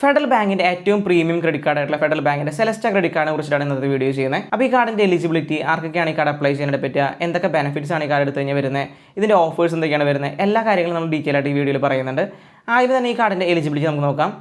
Federal ബാങ്കിന്റെ ഏറ്റവും premium credit card ആയിട്ടുള്ള ഫെഡറൽ ബാങ്കിന്റെ സെലസ്റ്റ ക്രെഡിറ്റ് കാർഡിനെ കുറിച്ചിട്ടാണ് ഇന്നത്തെ വീഡിയോ ചെയ്യുന്നത്. അപ്പോൾ ഈ കാർഡിന്റെ എലിജിബിലിറ്റി, ആർക്കൊക്കെയാണ് ഈ കാർഡ് അപ്ലൈ ചെയ്യാനായിട്ട് പറ്റുക, എന്തൊക്കെ ബെനിഫിറ്റ്സ് ആണ് ഈ കാർഡ് എടുത്ത് കഴിഞ്ഞാൽ വരുന്നത്, ഇതിന്റെ ഓഫേഴ്സ് എന്തൊക്കെയാണ് വരുന്നത്, എല്ലാ കാര്യങ്ങളും നമ്മൾ ഡീറ്റെയിൽ ആയിട്ട് ഈ വീഡിയോയിൽ പറയുന്നുണ്ട്. ആദ്യം തന്നെ ഈ കാർഡിന്റെ എലിജിബിലിറ്റി നമുക്ക് നോക്കാം.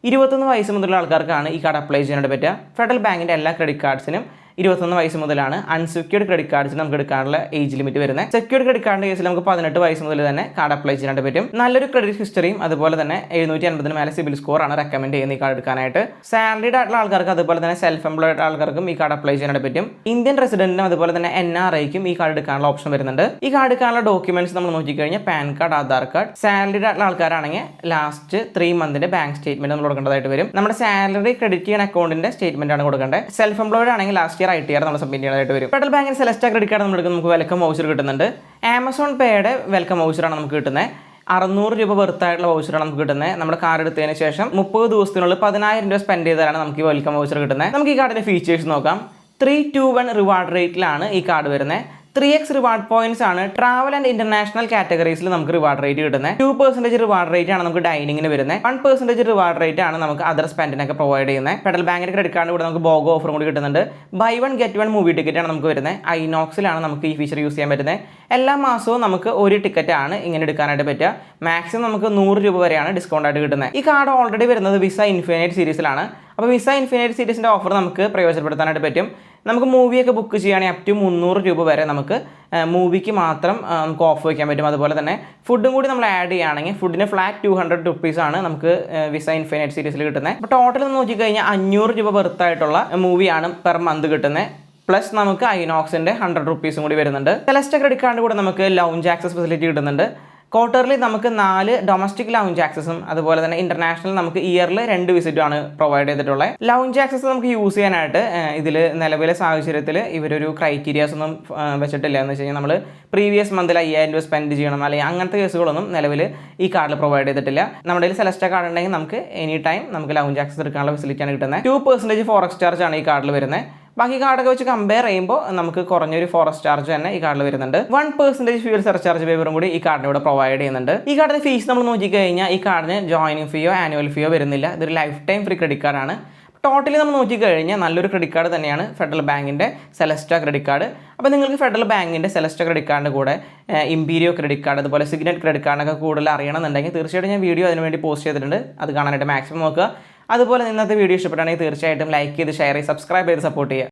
21 വയസ്സ് മുതലുള്ള ആൾക്കാർക്കാണ് ഈ കാർഡ് അപ്ലൈ ചെയ്യാനായിട്ട് പറ്റുക. ഫെഡറൽ ബാങ്കിന്റെ എല്ലാ ക്രെഡിറ്റ് കാർഡ്സിനും 21 വയസ്സ് മുതലാണ് അൺസെക്യൂർഡ് ക്രെഡിറ്റ് കാർഡ്സിന് നമുക്ക് എടുക്കാനുള്ള ഏജ് ലിമിറ്റ് വരുന്നത്. സെക്യൂർഡ് ക്രെഡിറ്റ് കാർഡിന്റെ കേസിൽ നമുക്ക് 18 വയസ്സ് മുതൽ തന്നെ കാർഡ് അപ്ലൈ ചെയ്യാനായിട്ട് പറ്റും. നല്ലൊരു ക്രെഡിറ്റ് ഹിസ്റ്ററിയും അതുപോലെ തന്നെ 750 മേലെ സിബിൽ സ്കോർ ആണ് റെക്കമെൻഡ് ചെയ്യുന്നത് ഈ കാർഡ് എടുക്കാനായിട്ട്. സാലറീഡ് ആയിട്ടുള്ള ആൾക്കാർക്ക് അതുപോലെ തന്നെ സെൽഫ് എംപ്ലോയ്ഡ് ആൾക്കാർക്കും ഈ കാർഡ് അപ്ലൈ ചെയ്യാനായിട്ട് പറ്റും. ഇന്ത്യൻ റെസിഡന്റിനും അതുപോലെ തന്നെ NRIക്കും ഈ കാർഡ് എടുക്കാനുള്ള ഓപ്ഷൻ വരുന്നുണ്ട്. ഈ കാർഡ് എടുക്കാനുള്ള ഡോക്യുമെന്റ്സ് നമ്മൾ നോക്കിക്കഴിഞ്ഞാൽ pan card, Aadhaar card. Salaried ആയിട്ടുള്ള ആൾക്കാരാണെങ്കിൽ ലാസ്റ്റ് 3 മന്തിന്റെ ബാങ്ക് സ്റ്റേറ്റ്മെന്റ് നമ്മൾ കൊടുക്കേണ്ടതായിട്ട് വരും. നമ്മുടെ സാലറി ക്രെഡിറ്റ് ചെയ്യുന്ന അക്കൗണ്ടിന്റെ സ്റ്റേറ്റ്മെന്റ് ആണ് കൊടുക്കേണ്ടത്. സെൽഫ് എംപ്ലോയ്ഡ് ആണെങ്കിൽ ലാസ്റ്റ് ഇയർ ITR നമ്മൾ സബ്മിറ്റ് വരും. ഫെഡറൽ ബാങ്കിന്റെ സെലസ്റ്റ ക്രെഡിറ്റ് കാർഡ് നമുക്ക് വെൽക്കം വൗച്ചർ കിട്ടുന്നുണ്ട്. ആമസോൺ പേയുടെ വെൽക്കം വൗച്ചറാണ് നമുക്ക് കിട്ടുന്നത്. 600 രൂപ വെറുത്തായിട്ടുള്ള വൗച്ചറാണ് നമുക്ക് കിട്ടുന്നത്. നമ്മുടെ കാർഡ് എടുത്തതിന് ശേഷം 30 ദിവസത്തിനുള്ളിൽ 10,000 രൂപ സ്പെൻഡ് ചെയ്താലാണ് നമുക്ക് ഈ വെൽക്കം വൗച്ചർ കിട്ടുന്നത്. നമുക്ക് ഈ കാർഡിന്റെ ഫീച്ചേഴ്സ് നോക്കാം. 3-2-1 റിവാർഡ് റേറ്റിലാണ് ഈ കാർഡ് വരുന്നത്. 3x റിവാർഡ് പോയിന്റ്സ് ആണ് ട്രാവൽ ആൻഡ് ഇന്റർനാഷണൽ കാറ്റഗറീസിൽ നമുക്ക് റിവാർഡ് റേറ്റ് കിട്ടുന്നത്. 2% റിവാർഡ് റേറ്റ് ആണ് നമുക്ക് ഡൈനിങ്ങിന് വരുന്നത്. 1% റിവാർഡ് റേറ്റ് ആണ് നമുക്ക് അതർ സ്പെൻഡിനൊക്കെ പ്രൊവൈഡ് ചെയ്യുന്നത്. ഫെഡറൽ ബാങ്കിന്റെ ക്രെഡിറ്റ് കാർഡ് കൂടെ നമുക്ക് ബോഗോ ഓഫറും കൂടി കിട്ടുന്നുണ്ട്. ബൈ 1 ഗെറ്റ് 1 മൂവി ടിക്കറ്റ് ആണ് നമുക്ക് വരുന്നത്. ഐനോക്സിലാണ് നമുക്ക് ഈ ഫീച്ചർ യൂസ് ചെയ്യാൻ പറ്റുന്നത്. എല്ലാ മാസവും നമുക്ക് ഒരു ടിക്കറ്റ് ആണ് ഇങ്ങനെ എടുക്കാനായിട്ട് പറ്റുക. മാക്സിമം നമുക്ക് 100 രൂപ വരെയാണ് ഡിസ്കൗണ്ട് ആയിട്ട് കിട്ടുന്നത്. ഈ കാർഡ് ഓൾറെഡി വരുന്നത് വിസ ഇൻഫിനിറ്റ് സീരീസിലാണ്. അപ്പോൾ വിസ ഇൻഫിനിറ്റ് സീരീസിന്റെ ഓഫർ നമുക്ക് പ്രയോജനപ്പെടുത്താനായിട്ട് പറ്റും. നമുക്ക് മൂവിയൊക്കെ ബുക്ക് ചെയ്യുകയാണെങ്കിൽ അപ് ടു 300 രൂപ വരെ നമുക്ക് മൂവിക്ക് മാത്രം നമുക്ക് ഓഫ് വയ്ക്കാൻ പറ്റും. അതുപോലെ തന്നെ ഫുഡും കൂടി നമ്മൾ ആഡ് ചെയ്യുകയാണെങ്കിൽ ഫുഡിന് ഫ്ലാറ്റ് 200 റുപ്പീസ് ആണ് നമുക്ക് വിസ ഇൻഫിനിറ്റ് സീരീസിൽ കിട്ടുന്നത്. അപ്പോൾ ടോട്ടൽ നോക്കിക്കഴിഞ്ഞാൽ 500 രൂപ വെറുത്തായിട്ടുള്ള മൂവിയാണ് പെർ മന്ത് കിട്ടുന്നത്. പ്ലസ് നമുക്ക് ഐനോക്സിന്റെ 100 റുപ്പീസും കൂടി വരുന്നുണ്ട്. സെലസ്റ്റ ക്രെഡിറ്റ് കാർഡ് കൂടെ നമുക്ക് ലൗഞ്ച് ആക്സസ് ഫെസിലിറ്റി കിട്ടുന്നുണ്ട്. ക്വാർട്ടർലി നമുക്ക് 4 ഡൊമസ്റ്റിക് ലൗഞ്ച് ആക്സസും അതുപോലെ തന്നെ ഇന്റർനാഷണൽ നമുക്ക് ഇയറിൽ 2 വിസിറ്റും ആണ് പ്രൊവൈഡ് ചെയ്തിട്ടുള്ളത്. ലൗഞ്ച് ആക്സസ് നമുക്ക് യൂസ് ചെയ്യാനായിട്ട് ഇതിൽ നിലവിലെ സാഹചര്യത്തിൽ ഇവരൊരു ക്രൈറ്റീരിയാസ് ഒന്നും വെച്ചിട്ടില്ല. എന്ന് വെച്ച് കഴിഞ്ഞാൽ നമ്മൾ പ്രീവിയസ് മന്തിൽ 5,000 രൂപ സ്പെൻഡ് ചെയ്യണം അല്ലെങ്കിൽ അങ്ങനത്തെ കേസുകളൊന്നും നിലവിൽ ഈ കാർഡിൽ പ്രൊവൈഡ് ചെയ്തിട്ടില്ല. നമ്മുടെ സെലസ്റ്റ കാർഡ് ഉണ്ടെങ്കിൽ നമുക്ക് എനി ടൈം നമുക്ക് ലൗഞ്ച് ആക്സസ് എടുക്കാനുള്ള ഫെസിലിറ്റിയാണ് കിട്ടുന്നത്. 2% ഫോറക്സ് ചാർജ് ആണ് ഈ കാർഡിൽ വരുന്നത്. ബാക്കി കാർഡൊക്കെ വെച്ച് കമ്പയർ ചെയ്യുമ്പോൾ നമുക്ക് കുറഞ്ഞൊരു ഫോറസ്റ്റ് ചാർജ് തന്നെ ഈ കാർഡിൽ വരുന്നുണ്ട്. 1% ഫ്യൂൽ സർചാർജ് വേവറും കൂടി ഈ കാർഡിന് ഇവിടെ പ്രൊവൈഡ് ചെയ്യുന്നുണ്ട്. ഈ കാർഡിന്റെ ഫീസ് നമ്മൾ നോക്കിക്കഴിഞ്ഞാൽ ഈ കാർഡിന് ജോയിനിങ് ഫീയോ ആനുവൽ ഫീയോ വരുന്നില്ല. ഇതൊരു ലൈഫ് ടൈം ഫ്രീ ക്രെഡിറ്റ് കാർഡാണ്. ടോട്ടലി നമ്മൾ നോക്കിക്കഴിഞ്ഞാൽ നല്ലൊരു ക്രെഡിറ്റ് കാർഡ് തന്നെയാണ് ഫെഡറൽ ബാങ്കിന്റെ സെലസ്റ്റ ക്രെഡിറ്റ് കാർഡ്. അപ്പോൾ നിങ്ങൾക്ക് ഫെഡറൽ ബാങ്കിന്റെ സെലസ്റ്റ ക്രെഡിറ്റ് കാർഡിൻ്റെ കൂടെ ഇമ്പീരിയോ ക്രെഡിറ്റ് കാർഡ് അതുപോലെ സിഗ്നറ്റ് ക്രെഡിറ്റ് കാർഡൊക്കെ കൂടുതൽ അറിയണമെന്നുണ്ടെങ്കിൽ തീർച്ചയായിട്ടും ഞാൻ വീഡിയോ അതിനുവേണ്ടി പോസ്റ്റ് ചെയ്തിട്ടുണ്ട്. അത് കാണാനായിട്ട് മാക്സിമം നോക്കുക. അതുപോലെ ഇന്നത്തെ വീഡിയോ ഇഷ്ടപ്പെട്ടാണെങ്കിൽ തീർച്ചയായിട്ടും ലൈക്ക് ചെയ്ത് ഷെയർ ചെയ്ത് സബ്സ്ക്രൈബ് ചെയ്ത് സപ്പോർട്ട് ചെയ്യുക.